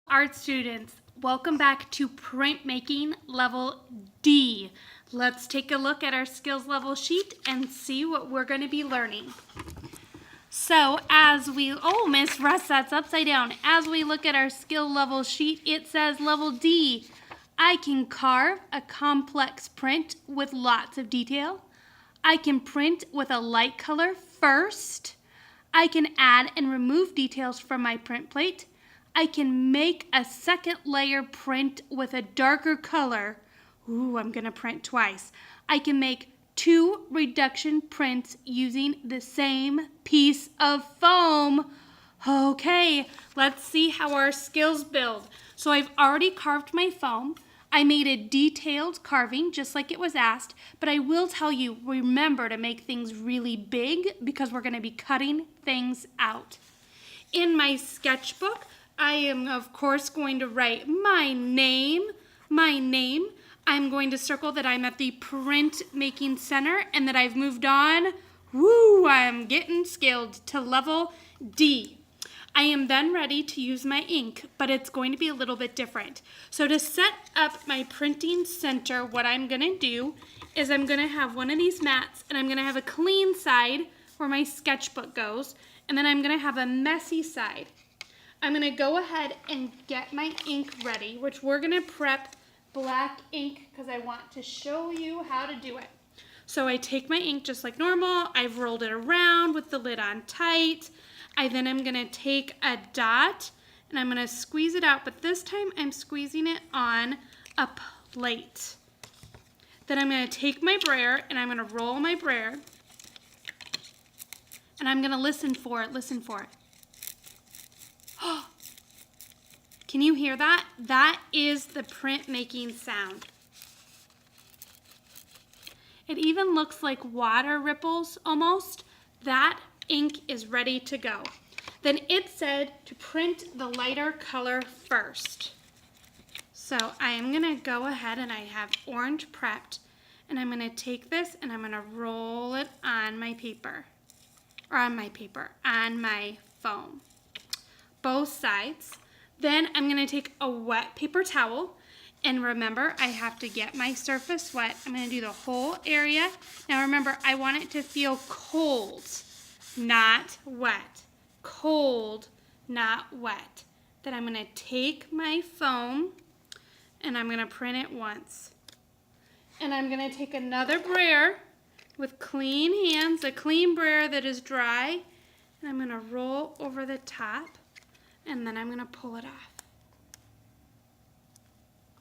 Art students, welcome back to Printmaking Level D. Let's take a look at our skills level sheet and see what we're going to be learning. So Miss Russ, that's upside down. As we look at our skill level sheet, it says level D. I can carve a complex print with lots of detail. I can print with a light color first. I can add and remove details from my print plate. I can make a second layer print with a darker color. Ooh, I'm gonna print twice. I can make 2 reduction prints using the same piece of foam. Okay, let's see how our skills build. So I've already carved my foam. I made a detailed carving just like it was asked, but I will tell you, remember to make things really big because we're gonna be cutting things out. In my sketchbook, I am, of course, going to write my name. I'm going to circle that I'm at the Printmaking Center and that I've moved on. Woo, I'm getting skilled to level D. I am then ready to use my ink, but it's going to be a little bit different. So to set up my printing center, what I'm going to do is I'm going to have one of these mats and I'm going to have a clean side where my sketchbook goes, and then I'm going to have a messy side. I'm going to go ahead and get my ink ready, which we're going to prep black ink because I want to show you how to do it. So I take my ink just like normal. I've rolled it around with the lid on tight. Then I'm going to take a dot and I'm going to squeeze it out, but this time I'm squeezing it on a plate. Then I'm going to take my brayer and I'm going to roll my brayer and I'm going to listen for it. Can you hear that? That is the printmaking sound. It even looks like water ripples almost. That ink is ready to go. Then it said to print the lighter color first. So I am going to go ahead and I have orange prepped and I'm going to take this and I'm going to roll it on my paper. On my foam. Both sides. Then I'm going to take a wet paper towel, and remember, I have to get my surface wet. I'm going to do the whole area. Now remember, I want it to feel cold, not wet. Cold, not wet. Then I'm going to take my foam, and I'm going to print it once. And I'm going to take another brayer with clean hands, a clean brayer that is dry, and I'm going to roll over the top. And then I'm going to pull it off.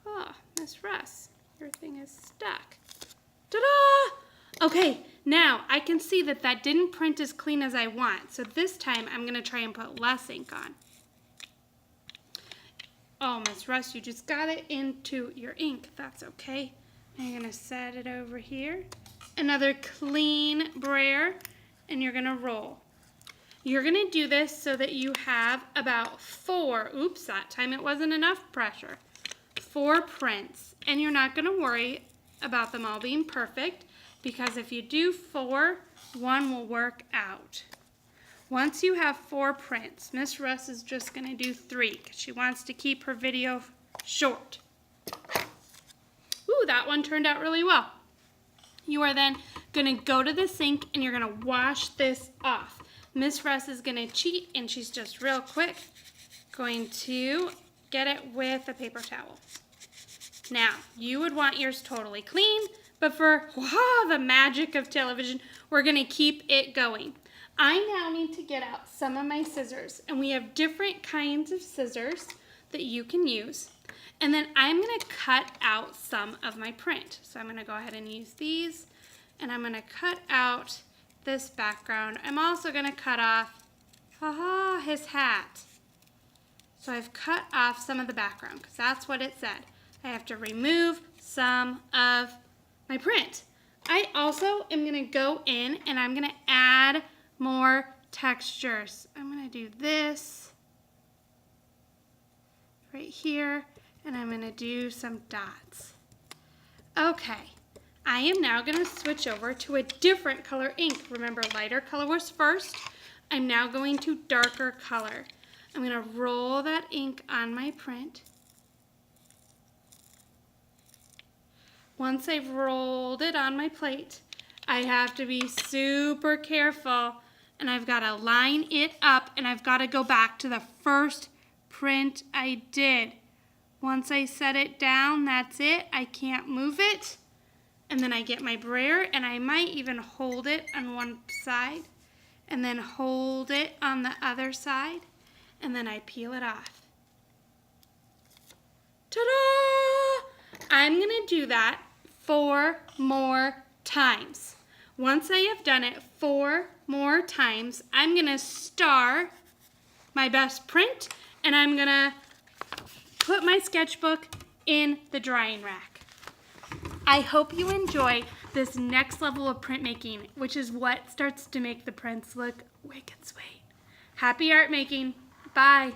Oh, Miss Russ, your thing is stuck. Ta-da! Okay, now I can see that that didn't print as clean as I want. So this time I'm going to try and put less ink on. Oh, Miss Russ, you just got it into your ink. That's okay. I'm going to set it over here. Another clean brayer, and you're going to roll. You're going to do this so that you have about 4, oops, that time it wasn't enough pressure, 4 prints. And you're not going to worry about them all being perfect because if you do 4, 1 will work out. Once you have 4 prints, Miss Russ is just going to do 3 because she wants to keep her video short. Ooh, that one turned out really well. You are then going to go to the sink and you're going to wash this off. Miss Russ is going to cheat, and she's just real quick going to get it with a paper towel. Now, you would want yours totally clean, but for the magic of television, we're going to keep it going. I now need to get out some of my scissors, and we have different kinds of scissors that you can use. And then I'm going to cut out some of my print. So I'm going to go ahead and use these, and I'm going to cut out this background. I'm also going to cut off his hat. So I've cut off some of the background because that's what it said. I have to remove some of my print. I also am going to go in and I'm going to add more textures. I'm going to do this right here, and I'm going to do some dots. Okay. I am now going to switch over to a different color ink. Remember, lighter color was first. I'm now going to darker color. I'm going to roll that ink on my print. Once I've rolled it on my plate, I have to be super careful, and I've got to line it up, and I've got to go back to the first print I did. Once I set it down, that's it. I can't move it. And then I get my brayer, and I might even hold it on one side, and then hold it on the other side, and then I peel it off. Ta-da! I'm going to do that 4 more times. Once I have done it 4 more times, I'm going to star my best print, and I'm going to put my sketchbook in the drying rack. I hope you enjoy this next level of printmaking, which is what starts to make the prints look wicked sweet. Happy art making. Bye.